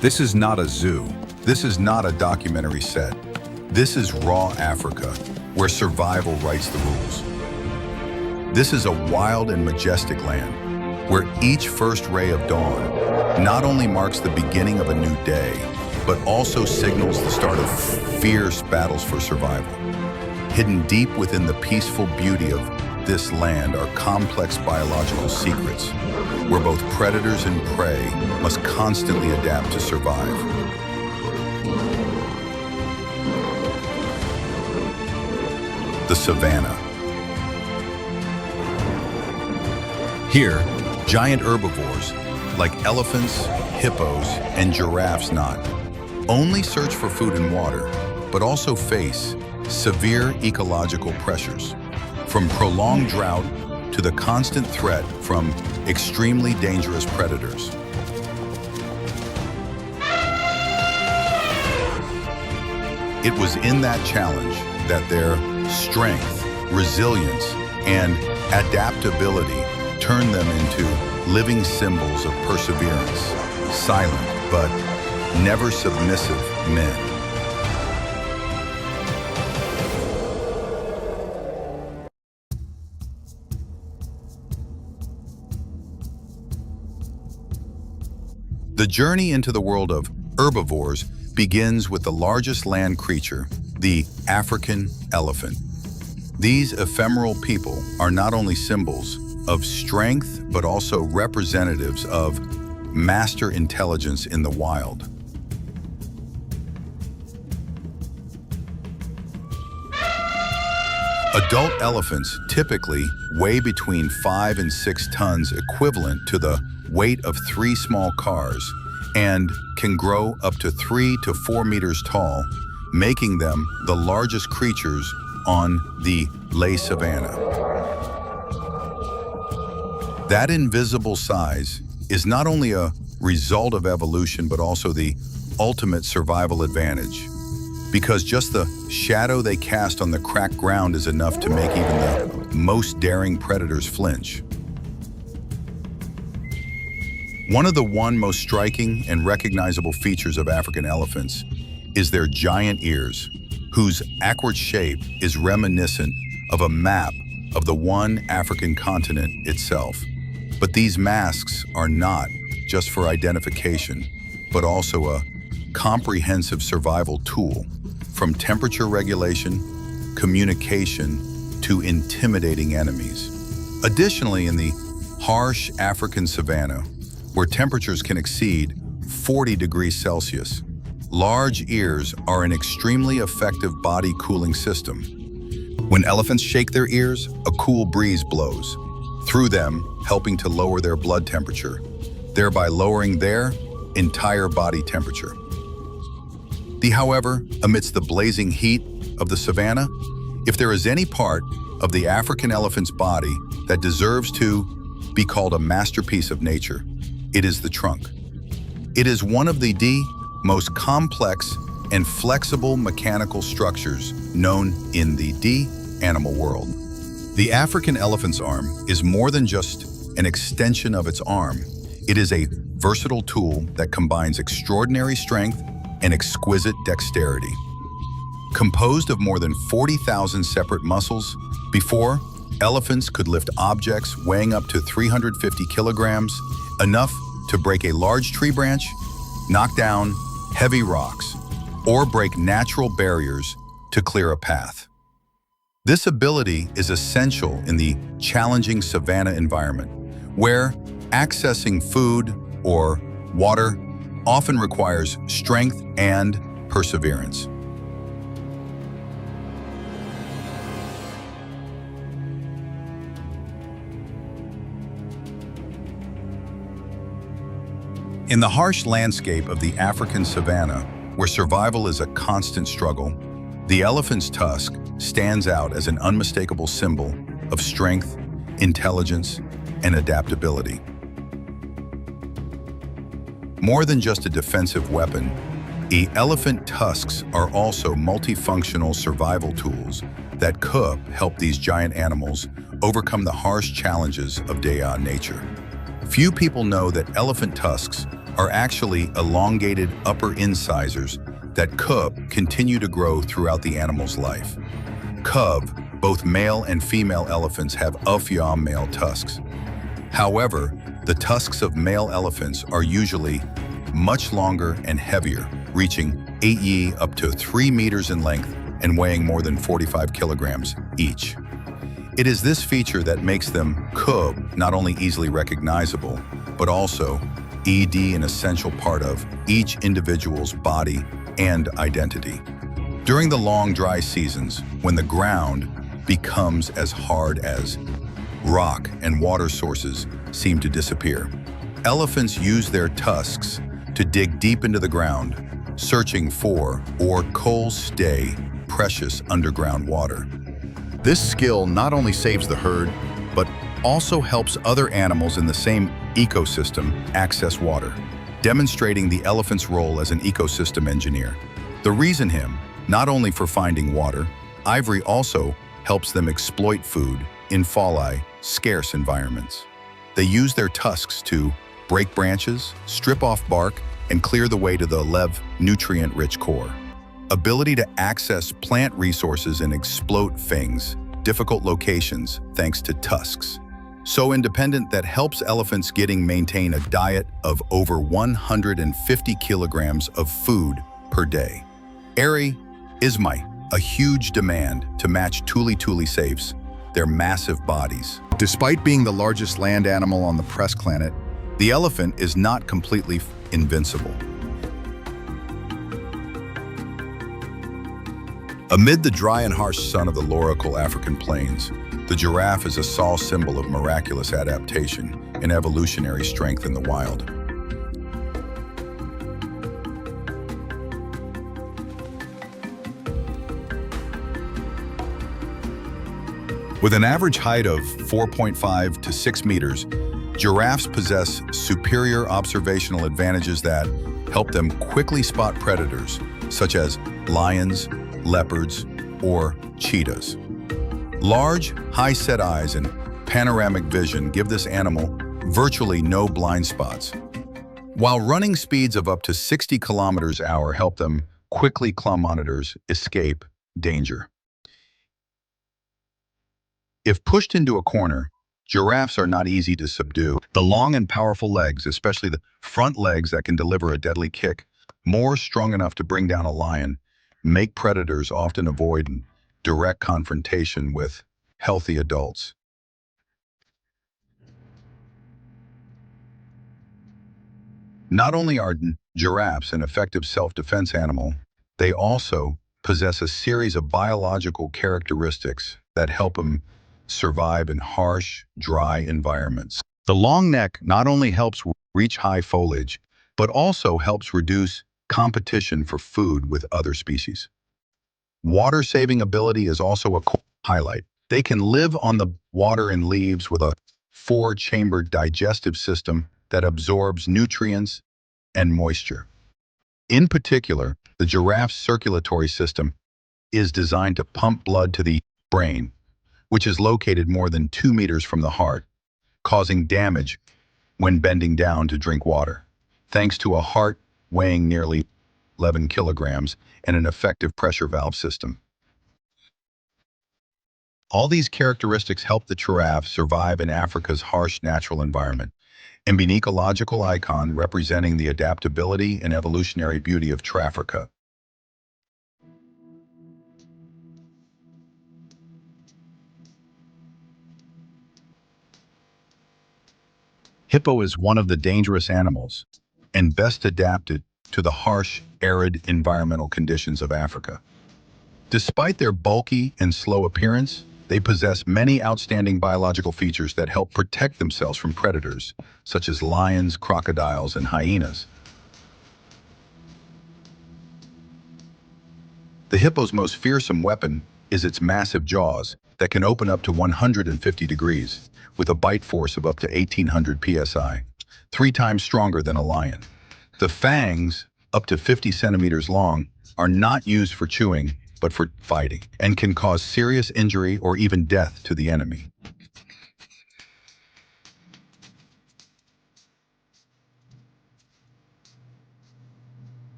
This is not a zoo. This is not a documentary set. This is raw Africa, where survival writes the rules. This is a wild and majestic land, where each first ray of dawn not only marks the beginning of a new day, but also signals the start of fierce battles for survival. Hidden deep within the peaceful beauty of this land are complex biological secrets, where both predators and prey must constantly adapt to survive. The Savannah. Here, giant herbivores, like elephants, hippos, and giraffes not only search for food and water, but also face severe ecological pressures, from prolonged drought to the constant threat from extremely dangerous predators. It was in that challenge that their strength, resilience, and adaptability turned them into living symbols of perseverance, silent but never submissive men. The journey into the world of herbivores begins with the largest land creature, the African elephant. These ephemeral people are not only symbols of strength, but also representatives of master intelligence in the wild. Adult elephants typically weigh between 5 and 6 tons, equivalent to the weight of 3 small cars, and can grow up to 3 to 4 meters tall, making them the largest creatures on the Savannah. That invisible size is not only a result of evolution, but also the ultimate survival advantage, because just the shadow they cast on the cracked ground is enough to make even the most daring predators flinch. One of the most striking and recognizable features of African elephants is their giant ears, whose awkward shape is reminiscent of a map of the one African continent itself. But these masks are not just for identification, but also a comprehensive survival tool, from temperature regulation, communication, to intimidating enemies. Additionally, in the harsh African savanna, where temperatures can exceed 40 degrees Celsius, large ears are an extremely effective body cooling system. When elephants shake their ears, a cool breeze blows through them, helping to lower their blood temperature, thereby lowering their entire body temperature. However, amidst the blazing heat of the savanna, if there is any part of the African elephant's body that deserves to be called a masterpiece of nature, it is the trunk. It is one of the most complex and flexible mechanical structures known in the animal world. The African elephant's arm is more than just an extension of its arm. It is a versatile tool that combines extraordinary strength and exquisite dexterity. Composed of more than 40,000 separate muscles, before, elephants could lift objects weighing up to 350 kilograms, enough to break a large tree branch, knock down heavy rocks, or break natural barriers to clear a path. This ability is essential in the challenging savanna environment, where accessing food or water often requires strength and perseverance. In the harsh landscape of the African savanna, where survival is a constant struggle, the elephant's tusk stands out as an unmistakable symbol of strength, intelligence, and adaptability. More than just a defensive weapon, the elephant tusks are also multifunctional survival tools that could help these giant animals overcome the harsh challenges of nature. Few people know that elephant tusks are actually elongated upper incisors that continue to grow throughout the animal's life. Both male and female elephants have male tusks. However, the tusks of male elephants are usually much longer and heavier, reaching 8 up to 3 meters in length and weighing more than 45 kilograms each. It is this feature that makes them not only easily recognizable, but also an essential part of each individual's body and identity. During the long dry seasons, when the ground becomes as hard as rock and water sources seem to disappear, elephants use their tusks to dig deep into the ground, searching for or stay precious underground water. This skill not only saves the herd, but also helps other animals in the same ecosystem access water, demonstrating the elephant's role as an ecosystem engineer. The reason not only for finding water, ivory also helps them exploit food in scarce environments. They use their tusks to break branches, strip off bark, and clear the way to the nutrient-rich core. Ability to access plant resources and exploit difficult locations thanks to tusks. So independent that helps elephants maintain a diet of over 150 kilograms of food per day. A huge demand to match tuli safes, their massive bodies. Despite being the largest land animal on the press planet, the elephant is not completely invincible. Amid the dry and harsh sun of the Lorical African plains, the giraffe is a sole symbol of miraculous adaptation and evolutionary strength in the wild. With an average height of 4.5 to 6 meters, giraffes possess superior observational advantages that help them quickly spot predators, such as lions, leopards, or cheetahs. Large, high-set eyes and panoramic vision give this animal virtually no blind spots, while running speeds of up to 60 kilometers an hour help them quickly kilometers escape danger. If pushed into a corner, giraffes are not easy to subdue. The long and powerful legs, especially the front legs that can deliver a deadly kick, more strong enough to bring down a lion, make predators often avoid direct confrontation with healthy adults. Not only are giraffes an effective self-defense animal, they also possess a series of biological characteristics that help them survive in harsh, dry environments. The long neck not only helps reach high foliage, but also helps reduce competition for food with other species. Water-saving ability is also a highlight. They can live on the water and leaves with a 4-chambered digestive system that absorbs nutrients and moisture. In particular, the giraffe's circulatory system is designed to pump blood to the brain, which is located more than 2 meters from the heart, causing damage when bending down to drink water, thanks to a heart weighing nearly 11 kilograms and an effective pressure valve system. All these characteristics help the giraffe survive in Africa's harsh natural environment, and be an ecological icon representing the adaptability and evolutionary beauty of Africa. Hippo is one of the dangerous animals and best adapted to the harsh, arid environmental conditions of Africa. Despite their bulky and slow appearance, they possess many outstanding biological features that help protect themselves from predators, such as lions, crocodiles, and hyenas. The hippo's most fearsome weapon is its massive jaws that can open up to 150 degrees, with a bite force of up to 1,800 psi, 3 times stronger than a lion. The fangs, up to 50 centimeters long, are not used for chewing, but for fighting, and can cause serious injury or even death to the enemy.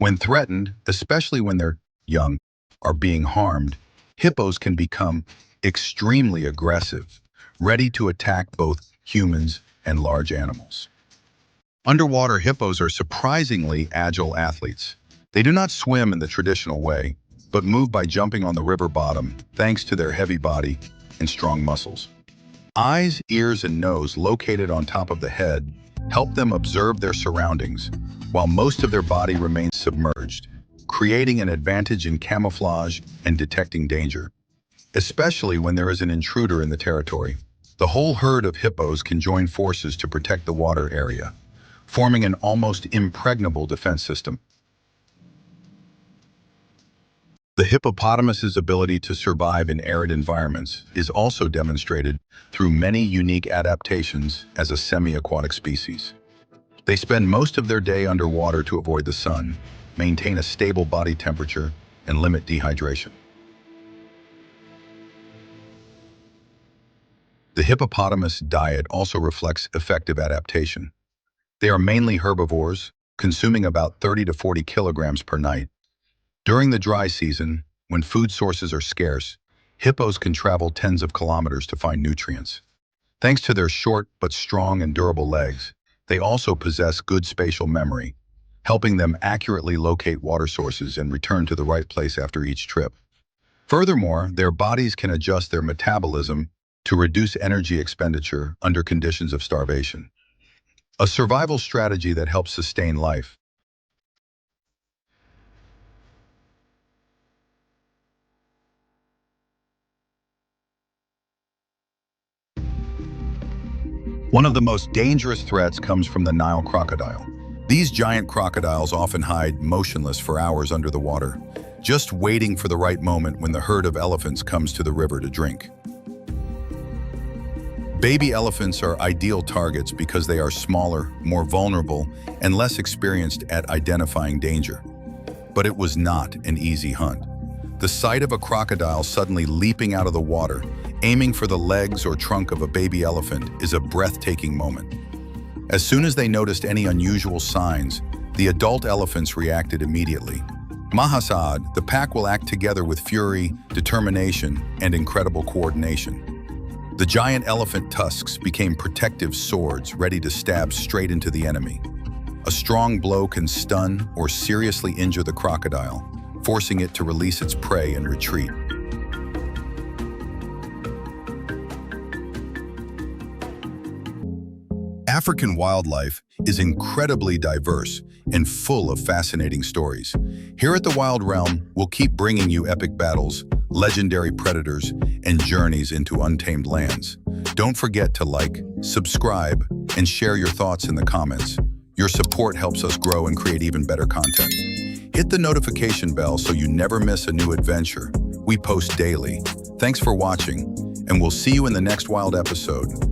When threatened, especially when their young are being harmed, hippos can become extremely aggressive, ready to attack both humans and large animals. Underwater hippos are surprisingly agile athletes. They do not swim in the traditional way, but move by jumping on the river bottom thanks to their heavy body and strong muscles. Eyes, ears, and nose located on top of the head help them observe their surroundings, while most of their body remains submerged, creating an advantage in camouflage and detecting danger, especially when there is an intruder in the territory. The whole herd of hippos can join forces to protect the water area, forming an almost impregnable defense system. The hippopotamus's ability to survive in arid environments is also demonstrated through many unique adaptations as a semi-aquatic species. They spend most of their day underwater to avoid the sun, maintain a stable body temperature, and limit dehydration. The hippopotamus diet also reflects effective adaptation. They are mainly herbivores, consuming about 30 to 40 kilograms per night. During the dry season, when food sources are scarce, hippos can travel tens of kilometers to find nutrients. Thanks to their short but strong and durable legs, they also possess good spatial memory, helping them accurately locate water sources and return to the right place after each trip. Furthermore, their bodies can adjust their metabolism to reduce energy expenditure under conditions of starvation, a survival strategy that helps sustain life. One of the most dangerous threats comes from the Nile crocodile. These giant crocodiles often hide motionless for hours under the water, just waiting for the right moment when the herd of elephants comes to the river to drink. Baby elephants are ideal targets because they are smaller, more vulnerable, and less experienced at identifying danger. But it was not an easy hunt. The sight of a crocodile suddenly leaping out of the water, aiming for the legs or trunk of a baby elephant, is a breathtaking moment. As soon as they noticed any unusual signs, the adult elephants reacted immediately. Mahasad, the pack will act together with fury, determination, and incredible coordination. The giant elephant tusks became protective swords ready to stab straight into the enemy. A strong blow can stun or seriously injure the crocodile, forcing it to release its prey and retreat. African wildlife is incredibly diverse and full of fascinating stories. Here at the Wild Realm, we'll keep bringing you epic battles, legendary predators, and journeys into untamed lands. Don't forget to like, subscribe, and share your thoughts in the comments. Your support helps us grow and create even better content. Hit the notification bell so you never miss a new adventure. We post daily. Thanks for watching, and we'll see you in the next wild episode.